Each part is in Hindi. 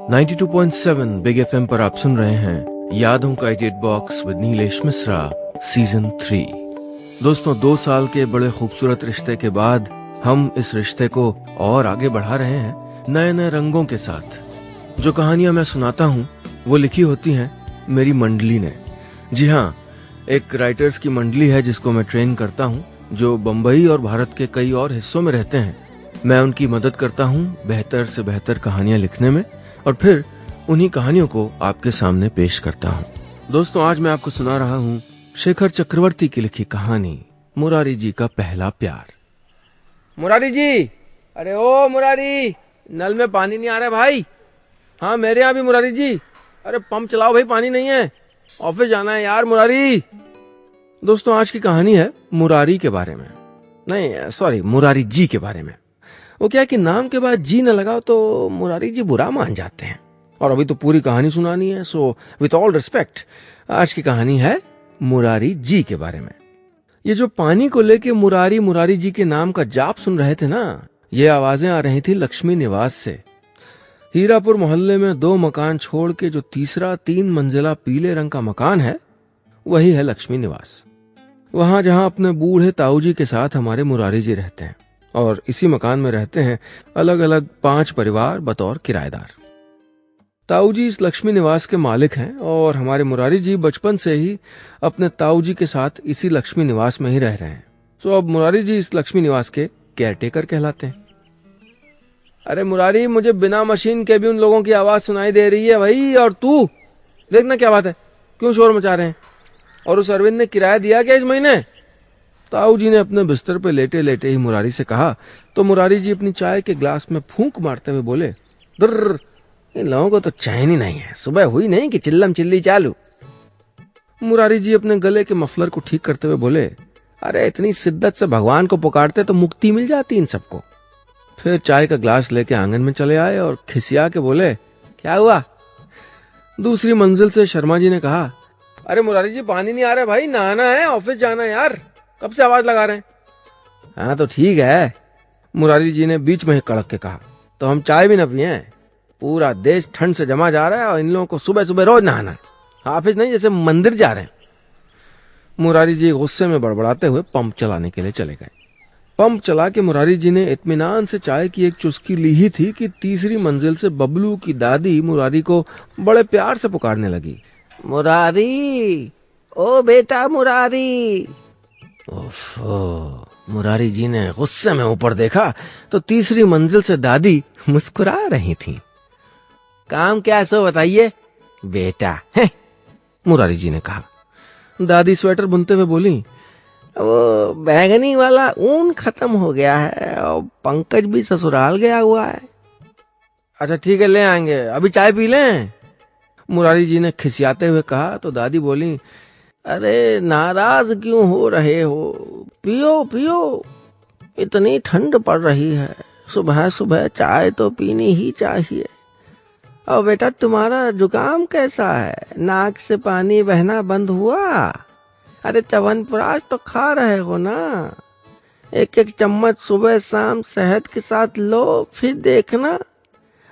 92.7 बिग एफएम पर आप सुन रहे हैं यादों का edit box with Nilesh Mishra season 3। दोस्तों, 2 साल के बड़े खूबसूरत रिश्ते के बाद हम इस रिश्ते को और आगे बढ़ा रहे हैं नए नए रंगों के साथ। जो कहानियां मैं सुनाता हूं वो लिखी होती हैं मेरी मंडली ने। जी हाँ, एक राइटर्स की मंडली है जिसको मैं ट्रेन करता हूं, जो बम्बई और भारत के कई और हिस्सों में रहते हैं। मैं उनकी मदद करता हूं बेहतर से बेहतर कहानियां लिखने में और फिर उन्हीं कहानियों को आपके सामने पेश करता हूं। दोस्तों, आज मैं आपको सुना रहा हूं शेखर चक्रवर्ती की लिखी कहानी मुरारी जी का पहला प्यार। मुरारी जी, अरे ओ मुरारी, नल में पानी नहीं आ रहा भाई। हाँ, मेरे यहाँ भी मुरारी जी। अरे पंप चलाओ भाई, पानी नहीं है, ऑफिस जाना है यार मुरारी। दोस्तों, आज की कहानी है मुरारी के बारे में, नहीं सॉरी, मुरारी जी के बारे में। वो क्या कि नाम के बाद जी न लगाओ तो मुरारी जी बुरा मान जाते हैं, और अभी तो पूरी कहानी सुनानी है। सो विथ ऑल रिस्पेक्ट, आज की कहानी है मुरारी जी के बारे में। ये जो पानी को लेके मुरारी मुरारी जी के नाम का जाप सुन रहे थे ना, ये आवाजें आ रही थी लक्ष्मी निवास से। हीरापुर मोहल्ले में 2 मकान छोड़ के जो तीसरा 3 मंजिला पीले रंग का मकान है, वही है लक्ष्मी निवास। वहां जहां अपने बूढ़े ताऊजी के साथ हमारे मुरारी जी रहते हैं, और इसी मकान में रहते हैं अलग अलग 5 परिवार बतौर किराएदार। ताऊजी इस लक्ष्मी निवास के मालिक हैं और हमारे मुरारी जी बचपन से ही अपने ताऊजी के साथ इसी लक्ष्मी निवास में ही रह रहे हैं। सो अब मुरारी जी इस लक्ष्मी निवास के केयरटेकर कहलाते हैं। अरे मुरारी, मुझे बिना मशीन के भी उन लोगों की आवाज सुनाई दे रही है भाई। और तू देखना क्या बात है, क्यों शोर मचा रहे हैं? और उस अरविंद ने किराया दिया क्या इस महीने? ताऊ जी ने अपने बिस्तर पे लेटे लेटे ही मुरारी से कहा, तो मुरारी जी अपनी चाय के ग्लास में फूंक मारते हुए बोले, दुर्र, इन लोगों को तो चैन ही नहीं है, सुबह हुई नहीं कि चिल्लम चिल्ली चालू। मुरारी जी अपने गले के मफलर को ठीक करते हुए बोले, अरे इतनी शिद्दत से भगवान को पुकारते तो मुक्ति मिल जाती इन सबको। फिर चाय का ग्लास लेके आंगन में चले आए और खिसिया के बोले, क्या हुआ? दूसरी मंजिल से शर्मा जी ने कहा, अरे मुरारी जी, पानी नहीं आ रहा भाई, नहाना है, ऑफिस जाना है यार, कब से आवाज लगा रहे हैं? हाँ तो ठीक है, मुरारी जी ने बीच में ही कड़क के कहा, तो हम चाय भी न पिए? पूरा देश ठंड से जमा जा रहा है और इन लोगों को सुबह सुबह रोज नहाना है, ऑफिस नहीं जैसे मंदिर जा रहे हैं। मुरारी जी गुस्से में बड़बड़ाते हुए पंप चलाने के लिए चले गए। पंप चला के मुरारी जी ने इत्मीनान से चाय की एक चुस्की ली ही थी कि तीसरी मंजिल से बबलू की दादी मुरारी को बड़े प्यार से पुकारने लगी, मुरारी, ओ बेटा मुरारी। ओफो, मुरारी जी ने गुस्से में ऊपर देखा तो तीसरी मंजिल से दादी मुस्कुरा रही थी। काम क्या है सो बताइए बेटा, है? मुरारी जी ने कहा। दादी स्वेटर बुनते हुए बोली, वो बैंगनी वाला ऊन खत्म हो गया है और पंकज भी ससुराल गया हुआ है। अच्छा ठीक है, ले आएंगे, अभी चाय पी लें? मुरारी जी ने खिसियाते हुए कहा तो दादी बोली, अरे नाराज क्यों हो रहे हो, पियो पियो, इतनी ठंड पड़ रही है, सुबह सुबह चाय तो पीनी ही चाहिए। और बेटा तुम्हारा जुकाम कैसा है, नाक से पानी बहना बंद हुआ? अरे च्यवनप्राश तो खा रहे हो ना, 1-1 चम्मच सुबह शाम शहद के साथ लो, फिर देखना।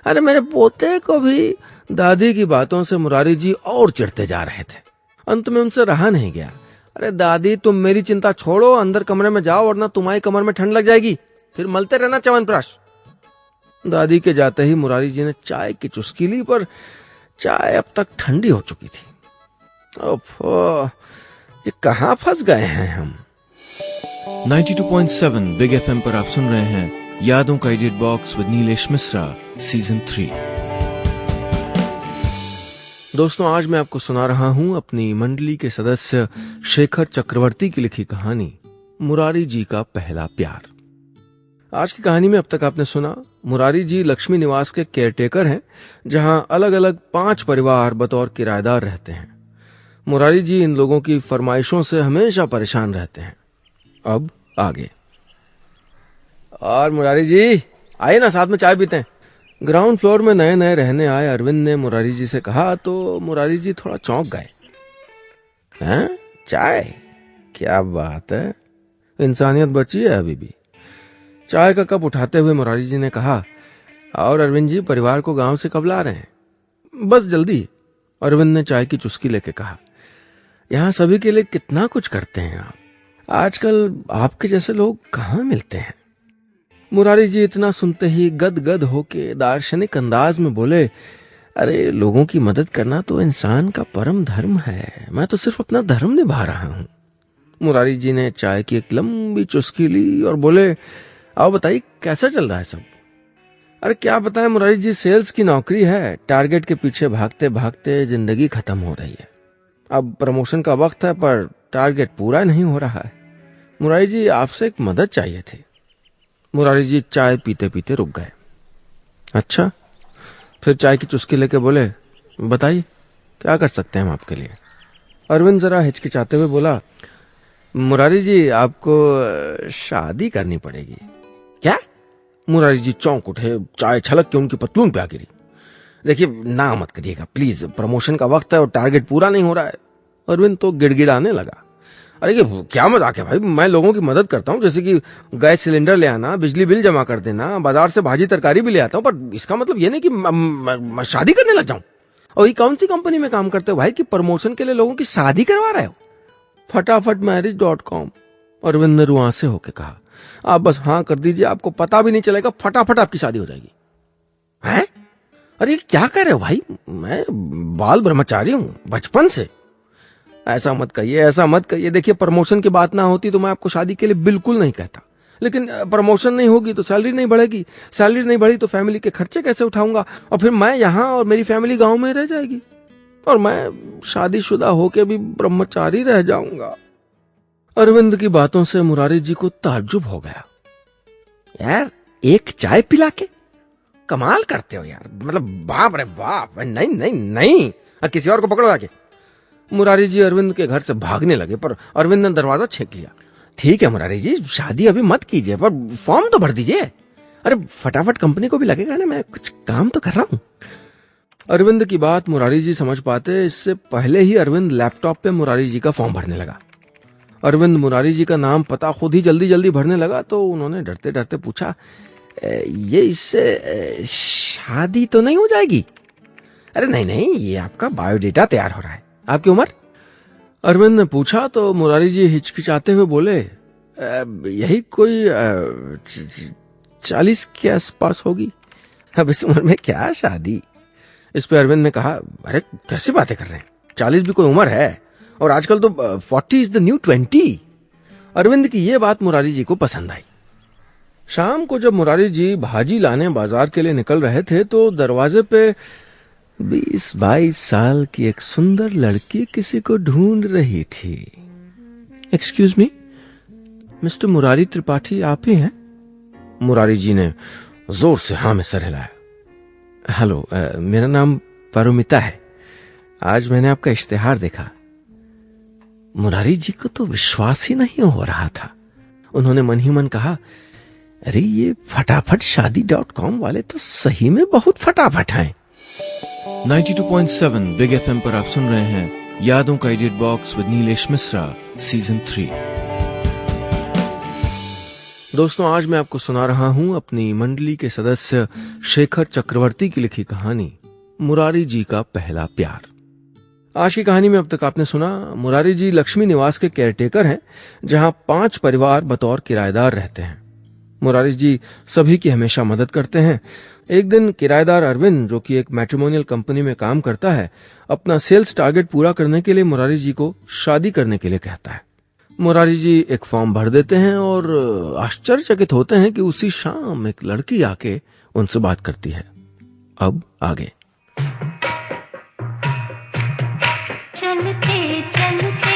अरे मेरे पोते को भी। दादी की बातों से मुरारी जी और चिढ़ते जा रहे थे। अंत में उनसे रहा नहीं गया। अरे दादी, तुम मेरी चिंता छोड़ो, अंदर कमरे में जाओ वरना तुम्हारी कमर में ठंड लग जाएगी, फिर मलते रहना च्यवनप्राश। दादी के जाते ही मुरारी जी ने चाय की चुस्की ली, पर चाय अब तक ठंडी हो चुकी थी। ओफो, ये कहाँ फंस गए हैं हम? 92.7 बिग एफएम पर आप सुन रहे हैं यादों का edit box with Nilesh Mishra season 3। दोस्तों, आज मैं आपको सुना रहा हूं अपनी मंडली के सदस्य शेखर चक्रवर्ती की लिखी कहानी मुरारी जी का पहला प्यार। आज की कहानी में अब तक आपने सुना, मुरारी जी लक्ष्मी निवास के केयरटेकर हैं, जहां अलग अलग 5 परिवार बतौर किराएदार रहते हैं। मुरारी जी इन लोगों की फरमाइशों से हमेशा परेशान रहते हैं। अब आगे। और मुरारी जी, आइए ना, साथ में चाय पीते हैं। ग्राउंड फ्लोर में नए नए रहने आए अरविंद ने मुरारी जी से कहा तो मुरारी जी थोड़ा चौंक गए। हैं, चाय? क्या बात है, इंसानियत बची है अभी भी। चाय का कप उठाते हुए मुरारी जी ने कहा, और अरविंद जी, परिवार को गांव से कब ला रहे हैं? बस जल्दी। अरविंद ने चाय की चुस्की लेके कहा। यहाँ सभी के लिए कितना कुछ करते हैं आप, आजकल आपके जैसे लोग कहाँ मिलते हैं। मुरारी जी इतना सुनते ही गदगद होके दार्शनिक अंदाज में बोले, अरे लोगों की मदद करना तो इंसान का परम धर्म है, मैं तो सिर्फ अपना धर्म निभा रहा हूं। मुरारी जी ने चाय की एक लंबी चुस्की ली और बोले, आओ बताइए कैसा चल रहा है सब। अरे क्या बताएं मुरारी जी, सेल्स की नौकरी है, टारगेट के पीछे भागते भागते जिंदगी खत्म हो रही है। अब प्रमोशन का वक्त है पर टारगेट पूरा नहीं हो रहा है। मुरारी जी आपसे एक मदद चाहिए थी। मुरारी जी चाय पीते पीते रुक गए। अच्छा, फिर चाय की चुस्की लेके बोले, बताइए क्या कर सकते हैं हम आपके लिए। अरविंद जरा हिचकिचाते हुए बोला, मुरारी जी आपको शादी करनी पड़ेगी। क्या? मुरारी जी चौंक उठे, चाय छलक के उनकी पतलून पे आ गिरी। देखिए ना मत करिएगा प्लीज, प्रमोशन का वक्त है और टारगेट पूरा नहीं हो रहा है। अरविंद तो गिड़गिड़ाने लगा। अरे ये क्या मजाक है भाई, मैं लोगों की मदद करता हूँ, जैसे कि गैस सिलेंडर ले आना, बिजली बिल जमा कर देना, बाजार से भाजी तरकारी भी ले आता हूँ, पर इसका मतलब ये नहीं कि मैं शादी करने लग जाऊं। और ये कौन सी कंपनी में काम करते हो भाई कि प्रमोशन के लिए लोगों की शादी करवा रहे हो। फटाफट marriage.com। अरविंद ने रुआंसे होके कहा, आप बस हाँ कर दीजिए, आपको पता भी नहीं चलेगा, फटाफट आपकी शादी हो जाएगी। हैं? अरे क्या कर रहे हो भाई, मैं बाल ब्रह्मचारी हूं बचपन से। ऐसा मत कहिए, ऐसा मत कहिए। देखिए प्रमोशन की बात ना होती तो मैं आपको शादी के लिए बिल्कुल नहीं कहता, लेकिन प्रमोशन नहीं होगी तो सैलरी नहीं बढ़ेगी, सैलरी नहीं बढ़ी तो फैमिली के खर्चे कैसे उठाऊंगा, और फिर मैं यहाँ और मेरी फैमिली गांव में रह जाएगी, और मैं शादीशुदा होके भी ब्रह्मचारी रह जाऊंगा। अरविंद की बातों से मुरारी जी को ताज्जुब हो गया। यार एक चाय पिला के कमाल करते हो यार, मतलब बाप रे बाप। नहीं नहीं नहीं, किसी और को पकड़ो आके। मुरारी जी अरविंद के घर से भागने लगे, पर अरविंद ने दरवाजा छेक लिया। ठीक है मुरारी जी, शादी अभी मत कीजिए, पर फॉर्म तो भर दीजिए। अरे फटाफट कंपनी को भी लगेगा ना, मैं कुछ काम तो कर रहा हूं। अरविंद की बात मुरारी जी समझ पाते इससे पहले ही अरविंद लैपटॉप पे मुरारी जी का फॉर्म भरने लगा। अरविंद मुरारी जी का नाम पता खुद ही जल्दी जल्दी भरने लगा तो उन्होंने डरते डरते पूछा, ये इससे शादी तो नहीं हो जाएगी? अरे नहीं नहीं, ये आपका बायोडेटा तैयार हो रहा है। आपकी उम्र? अरविंद ने पूछा तो मुरारी जी हिचकिचाते हुए बोले, यही कोई 40 के आसपास होगी। अब इस उम्र में क्या शादी? इस पे अरविंद ने कहा, अरे कैसी बातें कर रहे हैं, 40 भी कोई उम्र है, और आजकल तो 40 इज द न्यू 20। अरविंद की ये बात मुरारी जी को पसंद आई। शाम को जब मुरारी जी भाजी लाने बाजार के लिए निकल रहे थे तो दरवाजे पे 20-22 साल की एक सुंदर लड़की किसी को ढूंढ रही थी। Excuse me, mister Murari Tripathi आप ही हैं? मुरारी जी ने जोर से हाँ में सर हिलाया। हेलो, मेरा नाम पारुमिता है, आज मैंने आपका इश्तिहार देखा। मुरारी जी को तो विश्वास ही नहीं हो रहा था। उन्होंने मन ही मन कहा, अरे ये फटाफट शादी.com वाले तो सही में बहुत फटाफट हैं। 92.7 बिग एफएम पर आप सुन रहे हैं यादों का edit box with Nilesh Mishra season 3। दोस्तों आज मैं आपको सुना रहा हूं अपनी मंडली के सदस्य शेखर चक्रवर्ती की लिखी कहानी मुरारी जी का पहला प्यार। आज की कहानी में अब तक आपने सुना, मुरारी जी लक्ष्मी निवास के केयरटेकर हैं, जहां 5 परिवार बतौर किराएदार रहते हैं। मुरारी जी सभी की हमेशा मदद करते हैं। एक दिन किराएदार अरविंद, जो कि एक मैट्रिमोनियल कंपनी में काम करता है, अपना सेल्स टारगेट पूरा करने के लिए मुरारी जी को शादी करने के लिए कहता है। मुरारी जी एक फॉर्म भर देते हैं और आश्चर्यचकित होते हैं कि उसी शाम एक लड़की आके उनसे बात करती है। अब आगे। चलते चलते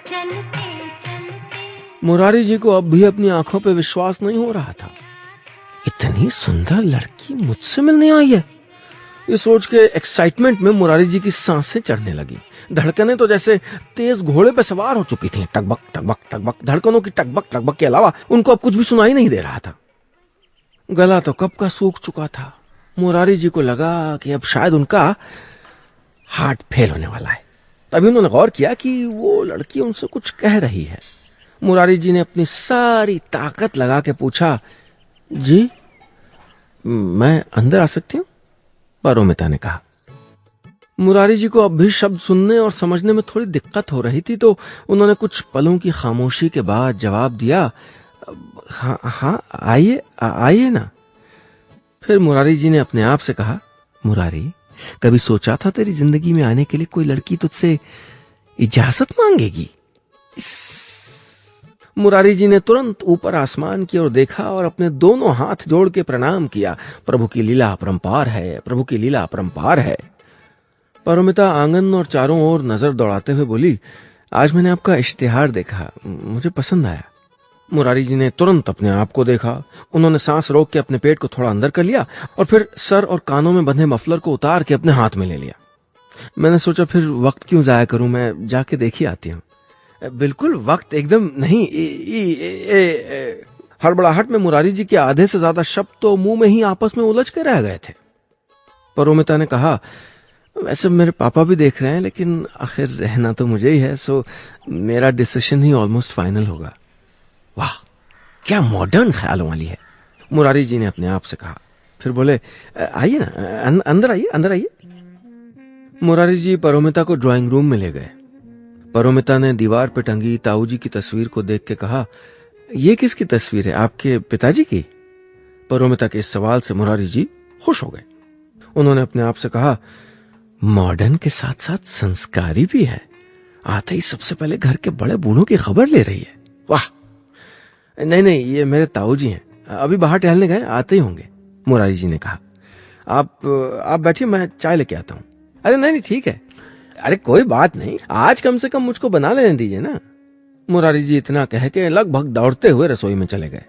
चलते चलते मुरारी जी को अब भी अपनी आंखों पे विश्वास नहीं हो रहा था। इतनी सुंदर लड़की मुझसे मिलने आई है। ये सोच के एक्साइटमेंट में मुरारी जी की सांसें चढ़ने लगी। धड़कनें तो जैसे तेज घोड़े पे सवार हो चुकी थीं। टकबक टकबक टकबक। धड़कनों की टकबक टकबक के अलावा उनको अब कुछ भी सुनाई नहीं दे रहा था। गला तो कब का सूख चुका था। मुरारी जी को लगा कि अब शायद उनका हार्ट फेल होने वाला है। तभी उन्होंने गौर किया कि वो लड़की उनसे कुछ कह रही है। मुरारी जी ने अपनी सारी ताकत लगा के पूछा, जी मैं अंदर आ सकती हूँ? पारोमिता ने कहा। मुरारी जी को अब भी शब्द सुनने और समझने में थोड़ी दिक्कत हो रही थी, तो उन्होंने कुछ पलों की खामोशी के बाद जवाब दिया, हाँ हाँ, आइए आइए ना। फिर मुरारी जी ने अपने आप से कहा, मुरारी, कभी सोचा था तेरी जिंदगी में आने के लिए कोई लड़की तुझसे इजाजत मांगेगी? मुरारी जी ने तुरंत ऊपर आसमान की ओर देखा और अपने दोनों हाथ जोड़ के प्रणाम किया। प्रभु की लीला अपरंपार है, प्रभु की लीला अपरंपार है। पारोमिता आंगन और चारों ओर नजर दौड़ाते हुए बोली, आज मैंने आपका इश्तिहार देखा, मुझे पसंद आया। मुरारी जी ने तुरंत अपने आप को देखा। उन्होंने सांस रोक के अपने पेट को थोड़ा अंदर कर लिया और फिर सर और कानों में बंधे मफलर को उतार के अपने हाथ में ले लिया। मैंने सोचा फिर वक्त क्यों जाया करूं, मैं जाके देख ही आती हूं। बिल्कुल वक्त एकदम नहीं। हड़बड़ाहट में मुरारी जी के आधे से ज्यादा शब्द तो मुंह में ही आपस में उलझ के रह गए थे। पारोमिता ने कहा, वैसे मेरे पापा भी देख रहे हैं, लेकिन आखिर रहना तो मुझे ही है, सो मेरा डिसीजन ही ऑलमोस्ट फाइनल होगा। वाह, क्या मॉडर्न ख्यालों वाली है, मुरारी जी ने अपने आप से कहा। फिर बोले, आइए ना, अंदर आइए, अंदर आइए। मुरारी जी पारोमिता को ड्राइंग रूम में ले गए। पारोमिता ने दीवार पर टंगी ताऊ जी की तस्वीर को देख के कहा, यह किसकी तस्वीर है, आपके पिताजी की? पारोमिता के इस सवाल से मुरारी जी खुश हो गए। उन्होंने अपने आप से कहा, मॉडर्न के साथ साथ संस्कारी भी है, आते ही सबसे पहले घर के बड़े बूढ़ों की खबर ले रही है। वाह, नहीं नहीं, ये मेरे ताऊ जी हैं, अभी बाहर टहलने गए, आते ही होंगे। मुरारी जी ने कहा, आप बैठिए, मैं चाय लेके आता हूं। अरे नहीं, ठीक है, अरे कोई बात नहीं, आज कम से कम मुझको बना लेने दीजिए ना। मुरारी जी इतना कह के लगभग दौड़ते हुए रसोई में चले गए।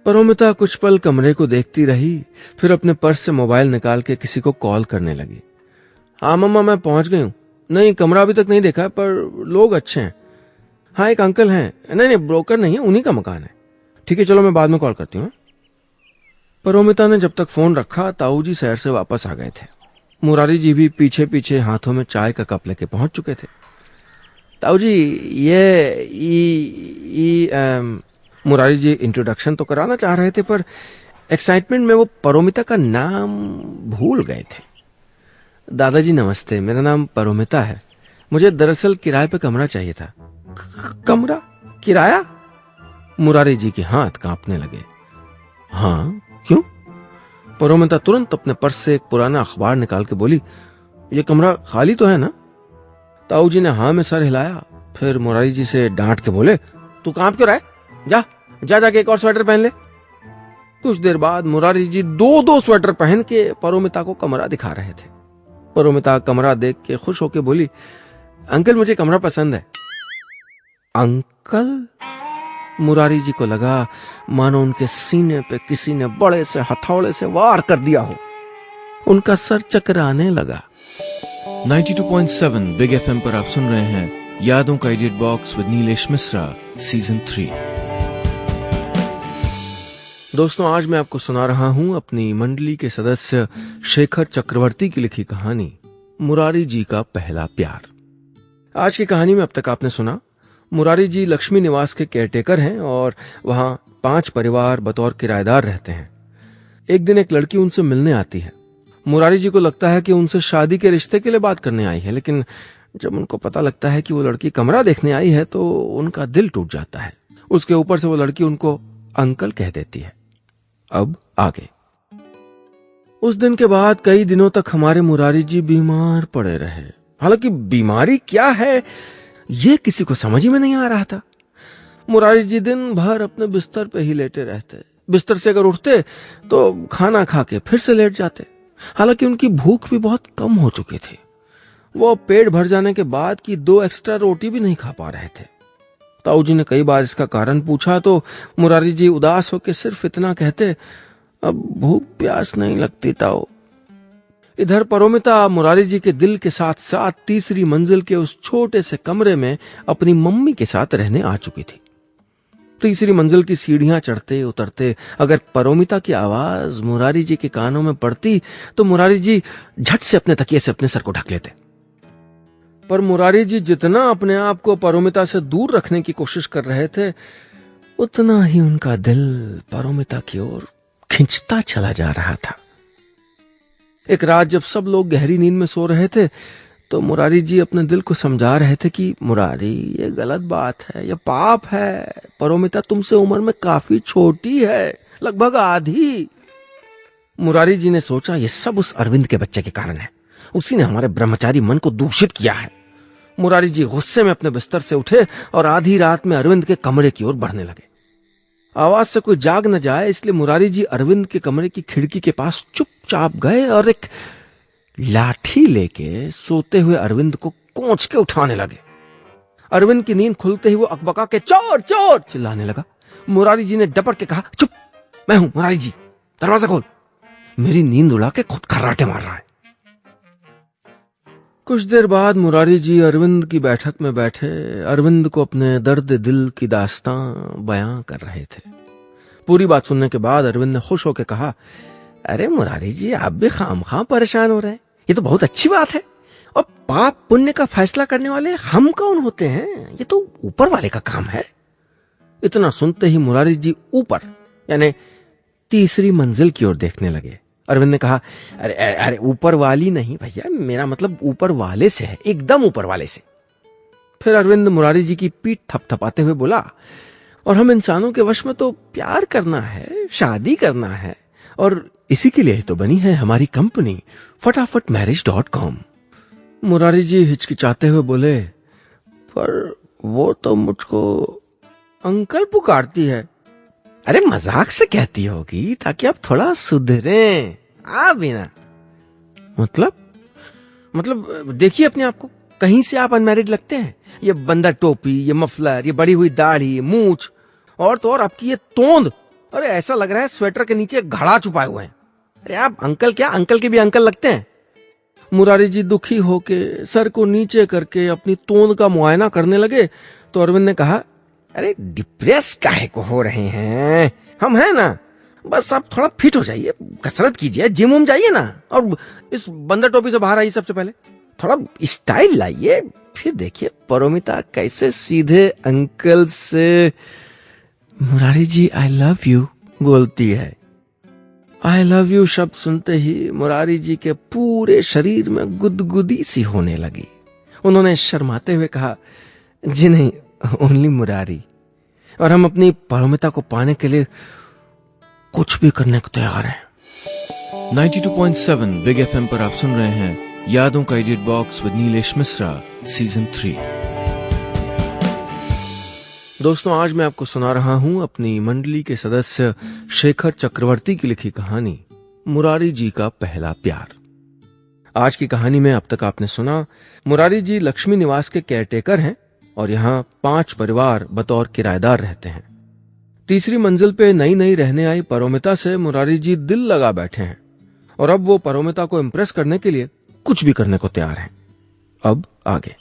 पारोमिता कुछ पल कमरे को देखती रही, फिर अपने पर्स से मोबाइल निकाल के किसी को कॉल करने लगी। हाँ मम्मा, मैं पहुंच गई हूं। नहीं, कमरा अभी तक नहीं देखा, पर लोग अच्छे हैं। हाँ, एक अंकल हैं, नहीं ब्रोकर नहीं है, उन्हीं का मकान है। ठीक है, चलो मैं बाद में कॉल करती हूँ। पारोमिता ने जब तक फोन रखा, ताऊ जी शहर से वापस आ गए थे। मुरारी जी भी पीछे पीछे हाथों में चाय का कप लेके पहुंच चुके थे। ताऊ जी, मुरारी जी इंट्रोडक्शन तो कराना चाह रहे थे, पर एक्साइटमेंट में वो पारोमिता का नाम भूल गए थे। दादाजी नमस्ते, मेरा नाम पारोमिता है, मुझे दरअसल किराए पे कमरा चाहिए था। कमरा? किराया? मुरारी जी के हाथ कांपने लगे। हाँ, क्यों? पारोमिता तुरंत अपने पर्स से एक पुराना अखबार निकाल के बोली, ये कमरा खाली तो है ना? ताऊ जी ने हाँ में सर हिलाया, फिर मुरारी जी से डांट के बोले, तू कांप क्यों रहा है? जाके एक और स्वेटर पहन ले। कुछ देर बाद मुरारी जी दो स्वेटर पहन के पारोमिता को कमरा दिखा रहे थे। पारोमिता कमरा देख के खुश होके बोली, अंकल मुझे कमरा पसंद है। अंकल? मुरारी जी को लगा मानो उनके सीने पे किसी ने बड़े से हथौड़े से वार कर दिया हो। उनका सर चकराने लगा। 92.7 बिग एफएम पर आप सुन रहे हैं यादों का edit box with Nilesh Mishra, season 3। दोस्तों, आज मैं आपको सुना रहा हूं अपनी मंडली के सदस्य शेखर चक्रवर्ती की लिखी कहानी, मुरारी जी का पहला प्यार। आज की कहानी में अब तक आपने सुना, मुरारी जी लक्ष्मी निवास के केयरटेकर हैं और वहां 5 परिवार बतौर किराएदार रहते हैं। एक दिन एक लड़की उनसे मिलने आती है। मुरारी जी को लगता है कि उनसे शादी के रिश्ते के लिए बात करने आई है, लेकिन जब उनको पता लगता है कि वो लड़की कमरा देखने आई है तो उनका दिल टूट जाता है। उसके ऊपर से वो लड़की उनको अंकल कह देती है। अब आगे। उस दिन के बाद कई दिनों तक हमारे मुरारी जी बीमार पड़े रहे। हालांकि बीमारी क्या है ये किसी को समझ ही में नहीं आ रहा था। मुरारी जी दिन भर अपने बिस्तर पे ही लेटे रहते। बिस्तर से अगर उठते तो खाना खा के फिर से लेट जाते। हालांकि उनकी भूख भी बहुत कम हो चुकी थी। वो पेट भर जाने के बाद की 2 एक्स्ट्रा रोटी भी नहीं खा पा रहे थे। ताऊ जी ने कई बार इसका कारण पूछा तो मुरारी जी उदास होकर सिर्फ इतना कहते, अब भूख प्यास नहीं लगती ताऊ। इधर पारोमिता मुरारी जी के दिल के साथ साथ तीसरी मंजिल के उस छोटे से कमरे में अपनी मम्मी के साथ रहने आ चुकी थी। तीसरी मंजिल की सीढ़ियां चढ़ते उतरते अगर पारोमिता की आवाज मुरारी जी के कानों में पड़ती तो मुरारी जी झट से अपने तकिए से अपने सर को ढक लेते। पर मुरारी जी जितना अपने आप को पारोमिता से दूर रखने की कोशिश कर रहे थे, उतना ही उनका दिल पारोमिता की ओर खिंचता चला जा रहा था। एक रात जब सब लोग गहरी नींद में सो रहे थे तो मुरारी जी अपने दिल को समझा रहे थे कि मुरारी, ये गलत बात है, ये पाप है। परोमिता तुमसे उम्र में काफी छोटी है, लगभग आधी। मुरारी जी ने सोचा, ये सब उस अरविंद के बच्चे के कारण है। उसी ने हमारे ब्रह्मचारी मन को दूषित किया है। मुरारी जी गुस्से में अपने बिस्तर से उठे और आधी रात में अरविंद के कमरे की ओर बढ़ने लगे। आवाज से कोई जाग न जाए इसलिए मुरारी जी अरविंद के कमरे की खिड़की के पास चुपचाप गए और एक लाठी लेके सोते हुए अरविंद को कोंच के उठाने लगे। अरविंद की नींद खुलते ही वो अकबका के चोर चोर चिल्लाने लगा। मुरारी जी ने डपट के कहा, चुप, मैं हूं मुरारी जी, दरवाजा खोल। मेरी नींद उड़ा के खुद खर्राटे मार रहा है। कुछ देर बाद मुरारी जी अरविंद की बैठक में बैठे अरविंद को अपने दर्द दिल की दास्तां बयां कर रहे थे। पूरी बात सुनने के बाद अरविंद ने खुश होकर कहा, अरे मुरारी जी, आप भी खामखां परेशान हो रहे हैं, ये तो बहुत अच्छी बात है। और पाप पुण्य का फैसला करने वाले हम कौन होते हैं? ये तो ऊपर वाले का काम है। इतना सुनते ही मुरारी जी ऊपर यानी तीसरी मंजिल की ओर देखने लगे। अरविंद ने कहा, अरे अरे ऊपर वाली नहीं भैया, मेरा मतलब ऊपर वाले से है, एकदम ऊपर वाले से। फिर अरविंद मुरारी जी की पीठ थपथपाते हुए बोला, और हम इंसानों के वश में तो प्यार करना है, शादी करना है, और इसी के लिए तो बनी है हमारी कंपनी fatafatmarriage.com। मुरारी जी हिचकिचाते हुए बोले, पर वो तो मुझको अंकल पुकारती है। अरे मजाक से कहती होगी ताकि आप थोड़ा सुधरें। आप भी ना, मतलब देखिए अपने आप को, कहीं से आप अनमैरिड लगते हैं। ये बंदा टोपी, ये मफलर, ये बड़ी हुई दाढ़ी, मूछ, और तो और आपकी ये तोंद, अरे ऐसा लग रहा है स्वेटर के नीचे घड़ा छुपाए हुए हैं। अरे आप अंकल क्या, अंकल के भी अंकल लगते हैं। मुरारी जी दुखी होके सर को नीचे करके अपनी तोंद का मुआयना करने लगे तो अरविंद ने कहा, अरे डिप्रेस काहे को हो रहे हैं, हम हैं ना, बस आप थोड़ा फिट हो जाइए, कसरत कीजिए, जिम उम जाइए ना, और इस बंदर टोपी से बाहर आइए। सबसे पहले थोड़ा स्टाइल लाइए, फिर देखिए परोमिता कैसे सीधे अंकल से मुरारी जी आई लव यू बोलती है। आई लव यू शब्द सुनते ही मुरारी जी के पूरे शरीर में गुदगुदी सी होने लगी। उन्होंने शर्माते हुए कहा, जी नहीं, ओनली मुरारी, और हम अपनी परोमिता को पाने के लिए कुछ भी करने को तैयार हैं। 92.7 बिग एफएम पर आप सुन रहे हैं यादों का edit box with Nilesh Mishra season 3। दोस्तों, आज मैं आपको सुना रहा हूं अपनी मंडली के सदस्य शेखर चक्रवर्ती की लिखी कहानी मुरारी जी का पहला प्यार। आज की कहानी में अब तक आपने सुना, मुरारी जी लक्ष्मी निवास के केयरटेकर हैं और यहाँ 5 परिवार बतौर किराएदार रहते हैं। तीसरी मंजिल पे नई नई रहने आई परोमिता से मुरारी जी दिल लगा बैठे हैं और अब वो परोमिता को इम्प्रेस करने के लिए कुछ भी करने को तैयार हैं। अब आगे।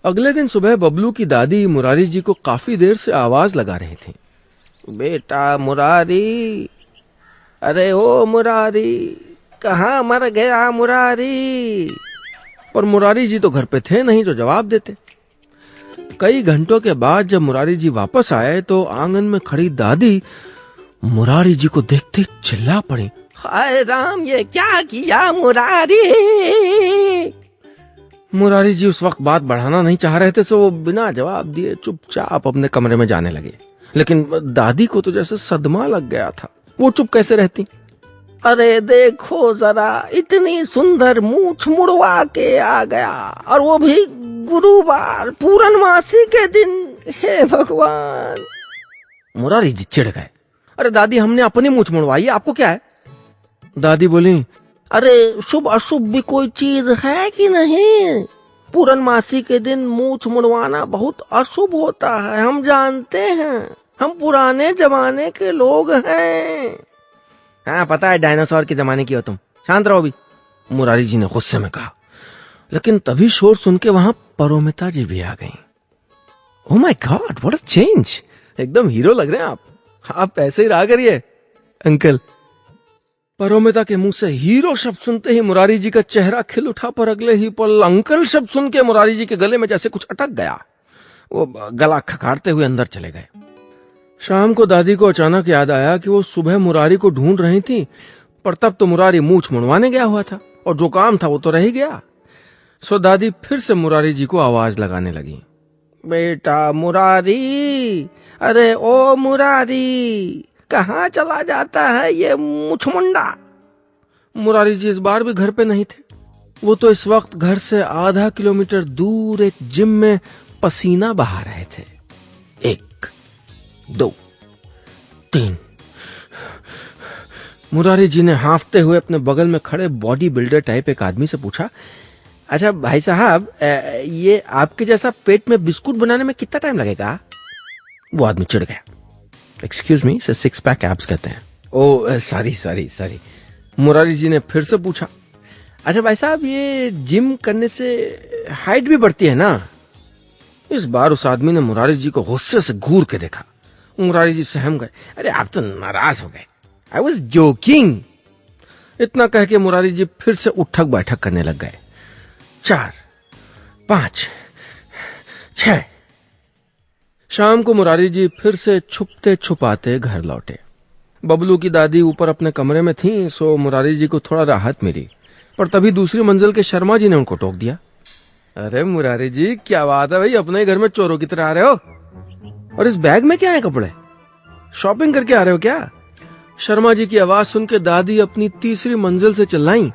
अगले दिन सुबह बबलू की दादी मुरारी जी को काफी देर से आवाज लगा रही थी, बेटा मुरारी, अरे ओ मुरारी, कहाँ मर गया मुरारी। पर मुरारी जी तो घर पे थे नहीं जो जवाब देते। कई घंटों के बाद जब मुरारी जी वापस आए तो आंगन में खड़ी दादी मुरारी जी को देखते चिल्ला पड़ी, हाय राम, ये क्या किया मुरारी। मुरारी जी उस वक्त बात बढ़ाना नहीं चाह रहे थे, सो वो बिना जवाब दिए चुपचाप अपने कमरे में जाने लगे। लेकिन दादी को तो जैसे सदमा लग गया था, वो चुप कैसे रहती। अरे देखो जरा, इतनी सुंदर मूछ मुड़वा के आ गया, और वो भी गुरुवार पूर्णमासी के दिन, हे भगवान। मुरारी जी चिढ़ गए, अरे दादी, हमने अपनी मूछ मुड़वाई, आपको क्या है। दादी बोली, अरे शुभ अशुभ भी कोई चीज है कि नहीं। पूर्णमासी के दिन मूछ मुड़वाना बहुत अशुभ होता है, हम जानते हैं, हम पुराने जमाने के लोग हैं। हाँ पता है, डायनासोर के जमाने की हो तुम, शांत रहो भी, मुरारी जी ने गुस्से में कहा। लेकिन तभी शोर सुन के वहां परोमिता जी भी आ गईं। Oh my God, what a change, एकदम हीरो लग रहे हैं आप ऐसे ही रहा करिए अंकल। परोमिता के मुंह से हीरो शब्द सुनते ही मुरारी जी का चेहरा खिल उठा, पर अगले ही पल अंकल शब्द सुन के मुरारी जी के गले में जैसे कुछ अटक गया। वो गला खखाड़ते हुए अंदर चले गए। शाम को दादी को अचानक याद आया कि वो सुबह मुरारी को ढूंढ रही थी, पर तब तो मुरारी मूछ मुड़वाने गया हुआ था और जो काम था वो तो रह ही गया। सो दादी फिर से मुरारी जी को आवाज लगाने लगी, बेटा मुरारी, अरे ओ मुरारी, कहाँ चला जाता है ये मुछमुंडा। मुरारी जी इस बार भी घर पे नहीं थे। वो तो इस वक्त घर से आधा किलोमीटर दूर एक जिम में पसीना बहा रहे थे। 1, 2, 3। मुरारी जी ने हांफते हुए अपने बगल में खड़े बॉडी बिल्डर टाइप एक आदमी से पूछा, अच्छा भाई साहब, ये आपके जैसा पेट में बिस्कुट बनाने में कितना टाइम लगेगा? वो आदमी चिढ़ गया। एक्सक्यूज मी, इसे 6 पैक एब्स कहते हैं। ओ सॉरी। मुरारी जी ने फिर से पूछा, अच्छा भाई साहब, ये जिम करने से हाइट भी बढ़ती है ना? इस बार उस आदमी ने मुरारी जी को गुस्से से घूर के देखा। मुरारी जी सहम गए। अरे आप तो नाराज हो गए, आई वॉज जोकिंग। इतना कह के मुरारी जी फिर से उठक बैठक करने लग गए। 4, 5, 6। शाम को मुरारी जी फिर से छुपते छुपाते घर लौटे। बबलू की दादी ऊपर अपने कमरे में थी, सो मुरारी जी को थोड़ा राहत मिली। पर तभी दूसरी मंजिल के शर्मा जी ने उनको टोक दिया। अरे मुरारी जी, क्या बात है भाई, अपने ही घर में चोरों की तरह आ रहे हो? और इस बैग में क्या है कपड़े? शॉपिंग करके आ रहे हो क्या? शर्मा जी की आवाज सुन के दादी अपनी तीसरी मंजिल से चिल्लाई,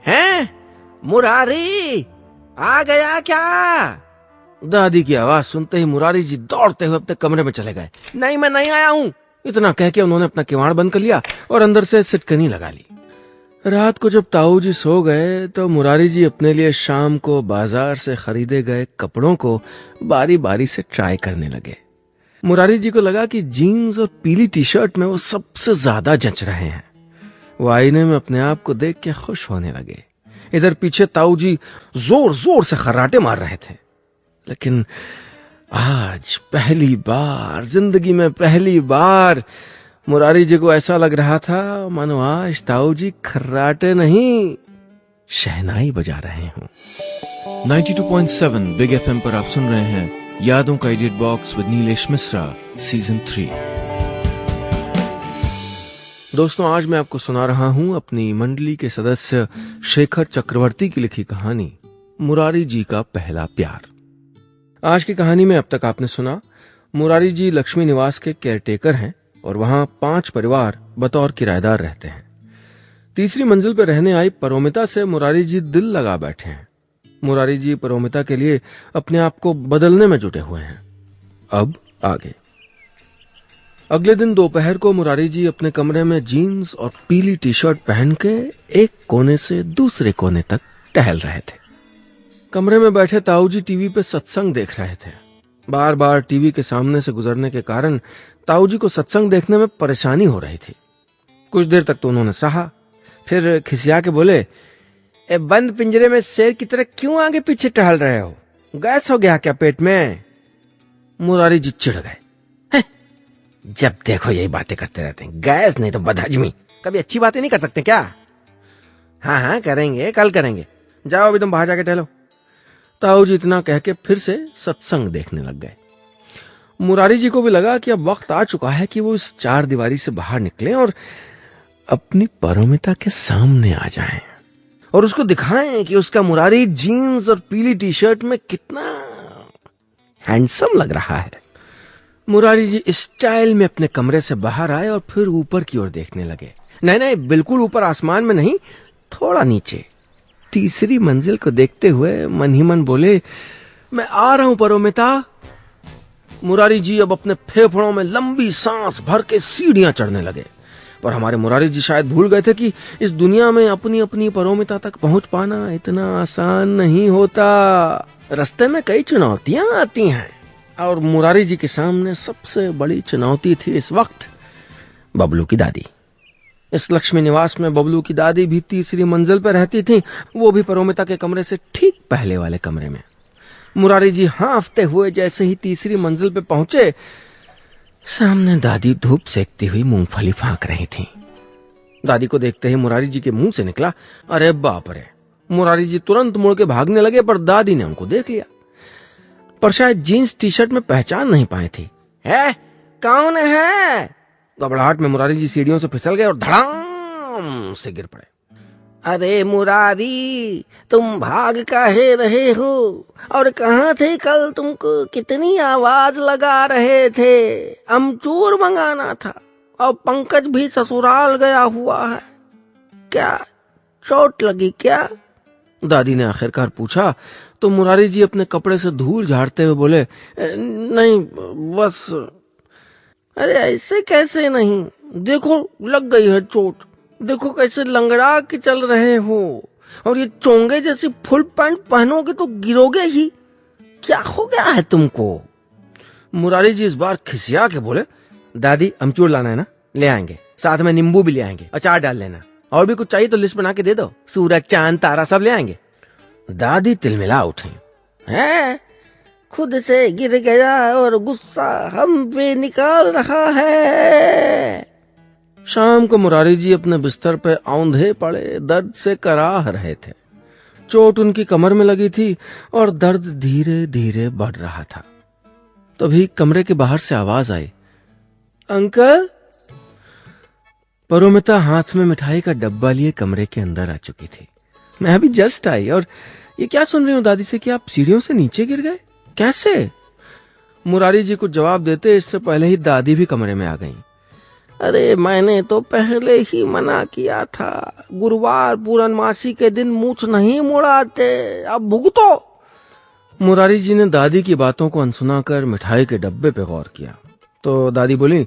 हैं मुरारी, आ गया क्या? दादी की आवाज सुनते ही मुरारी जी दौड़ते हुए अपने कमरे में चले गए। नहीं, मैं नहीं आया हूं। इतना कह के उन्होंने अपना किवाड़ बंद कर लिया और अंदर से सिटकनी लगा ली। रात को जब ताऊ जी सो गए तो मुरारी जी अपने लिए शाम को बाजार से खरीदे गए कपड़ों को बारी बारी से ट्राई करने लगे। मुरारी जी को लगा कि जीन्स और पीली टी शर्ट में वो सबसे ज्यादा जच रहे हैं। वो आईने में अपने आप को देख के खुश होने लगे। इधर पीछे ताऊ जी जोर जोर से खर्राटे मार रहे थे। लेकिन आज पहली बार, जिंदगी में पहली बार मुरारी जी को ऐसा लग रहा था मानो आज ताऊ जी खर्राटे नहीं, शहनाई बजा रहे हों। 92.7 बिग एफएम पर आप सुन रहे हैं यादों का edit box with Nilesh Mishra, season 3। दोस्तों, आज मैं आपको सुना रहा हूं अपनी मंडली के सदस्य शेखर चक्रवर्ती की लिखी कहानी मुरारी जी का पहला प्यार। आज की कहानी में अब तक आपने सुना, मुरारी जी लक्ष्मी निवास के केयरटेकर हैं और वहां 5 परिवार बतौर किराएदार रहते हैं। तीसरी मंजिल पर रहने आई परोमिता से मुरारी जी दिल लगा बैठे हैं। मुरारी जी परोमिता के लिए अपने आप को बदलने में जुटे हुए हैं। अब आगे। अगले दिन दोपहर को मुरारी जी अपने कमरे में जीन्स और पीली टी शर्ट पहन के एक कोने से दूसरे कोने तक टहल रहे थे। कमरे में बैठे ताऊ जी टीवी पे सत्संग देख रहे थे। बार बार टीवी के सामने से गुजरने के कारण ताऊ जी को सत्संग देखने में परेशानी हो रही थी। कुछ देर तक तो उन्होंने सहा, फिर खिसिया के बोले, ए बंद पिंजरे में शेर की तरह क्यों आगे पीछे टहल रहे हो? गैस हो गया क्या पेट में? मुरारी जी चिढ़ गए। जब देखो यही बातें करते रहते हैं, गैस नहीं तो बदहजमी। कभी अच्छी बातें नहीं कर सकते क्या? हाँ करेंगे, कल करेंगे, जाओ अभी तुम बाहर जाके टहलो। ताऊ जी इतना कह के फिर से सत्संग देखने लग गए। मुरारी जी को भी लगा कि अब वक्त आ चुका है कि वो इस 4 दीवारी से बाहर निकलें और अपनी परोमिता के सामने आ जाएं और उसको दिखाएं कि उसका मुरारी जीन्स और पीली टी शर्ट में कितना हैंडसम लग रहा है। मुरारी जी इस स्टाइल में अपने कमरे से बाहर आए और फिर ऊपर की ओर देखने लगे। नहीं, बिल्कुल ऊपर आसमान में नहीं, थोड़ा नीचे। तीसरी मंजिल को देखते हुए मन ही मन बोले, मैं आ रहा हूं परोमिता। मुरारी जी अब अपने फेफड़ों में लंबी सांस भर के सीढ़ियां चढ़ने लगे। पर हमारे मुरारी जी शायद भूल गए थे कि इस दुनिया में अपनी अपनी परोमिता तक पहुंच पाना इतना आसान नहीं होता। रास्ते में कई चुनौतियां आती हैं और मुरारी जी के सामने सबसे बड़ी चुनौती थी इस वक्त बबलू की दादी। इस लक्ष्मी निवास में बबलू की दादी भी तीसरी मंजिल पर रहती थी, वो भी परोमिता के कमरे से ठीक पहले वाले कमरे में। मुरारी जी हांफते हुए जैसे ही तीसरी मंजिल पे पहुंचे, सामने दादी धूप सेकती हुई मूंगफली फांक रही थी। दादी को देखते ही मुरारी जी के मुंह से निकला, अरे बाप रे। मुरारी जी तुरंत मुड़ के भागने लगे, पर दादी ने उनको देख लिया, पर शायद जीन्स टी शर्ट में पहचान नहीं पाई थी। है कौन है? घबराहट में मुरारी जी सीढ़ियों से फिसल गए और धड़ाम धड़ाम से गिर पड़े। अरे मुरारी, तुम भाग काहे रहे हो? और कहाँ थे कल? तुमको कितनी आवाज लगा रहे थे। अमचूर मंगाना था और पंकज भी ससुराल गया हुआ है। क्या चोट लगी क्या? दादी ने आखिरकार पूछा तो मुरारी जी अपने कपड़े से धूल झाड़ते हुए बोले, नहीं बस। अरे ऐसे कैसे नहीं, देखो लग गई है चोट। देखो कैसे लंगड़ा के चल रहे हो, और ये चोंगे जैसी फुल पैंट पहनोगे तो गिरोगे ही। क्या हो गया है तुमको? मुरारी जी इस बार खिसिया के बोले, दादी अमचूर लाना है ना, ले आएंगे, साथ में नींबू भी ले आएंगे, अचार डाल लेना, और भी कुछ चाहिए तो लिस्ट बना के दे दो, सूरज चांद तारा सब ले आएंगे। दादी तिलमिला उठी, है खुद से गिर गया और गुस्सा हम पे निकाल रहा है। शाम को मुरारी जी अपने बिस्तर पे औंधे पड़े दर्द से कराह रहे थे। चोट उनकी कमर में लगी थी और दर्द धीरे धीरे बढ़ रहा था। तभी कमरे के बाहर से आवाज आई, अंकल। परोमिता हाथ में मिठाई का डब्बा लिए कमरे के अंदर आ चुकी थी। मैं अभी जस्ट आई और ये क्या सुन रही हूँ दादी से कि आप सीढ़ियों से नीचे गिर गए, कैसे? मुरारी जी को जवाब देते इससे पहले ही दादी भी कमरे में आ गईं। अरे मैंने तो पहले ही मना किया था, गुरुवार पूर्णमासी के दिन मूछ नहीं मुड़ाते, अब भुगतो। मुरारी जी ने दादी की बातों को अनसुना कर मिठाई के डब्बे पे गौर किया तो दादी बोली,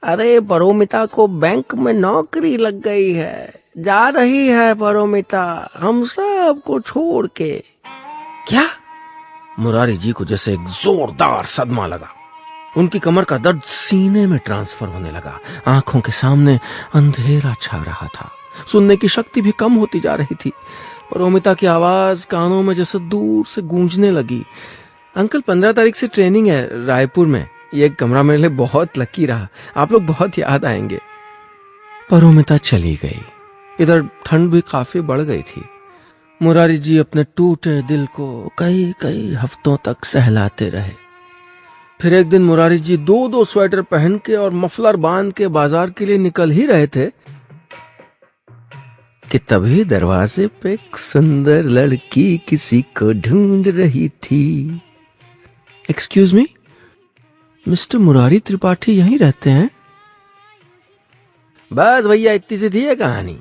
अरे परोमिता को बैंक में नौकरी लग गई है, जा रही है परोमिता हम सब को छोड़ के। क्या? मुरारी जी को जैसे एक जोरदार सदमा लगा। उनकी कमर का दर्द सीने में ट्रांसफर होने लगा। आंखों के सामने अंधेरा छा रहा था। सुनने की शक्ति भी कम होती जा रही थी। परोमिता की आवाज कानों में जैसे दूर से गूंजने लगी, अंकल 15 तारीख से ट्रेनिंग है रायपुर में, ये कमरा मेरे लिए बहुत लकी रहा, आप लोग बहुत याद आएंगे। परोमिता चली गई। इधर ठंड भी काफी बढ़ गई थी। मुरारी जी अपने टूटे दिल को कई कई हफ्तों तक सहलाते रहे। फिर एक दिन मुरारी जी 2-2 स्वेटर पहन के और मफलर बांध के बाजार के लिए निकल ही रहे थे कि तभी दरवाजे पे एक सुंदर लड़की किसी को ढूंढ रही थी। Excuse me, mister Murari Tripathi यहीं रहते हैं? बस भैया इतनी सी थी ये कहानी।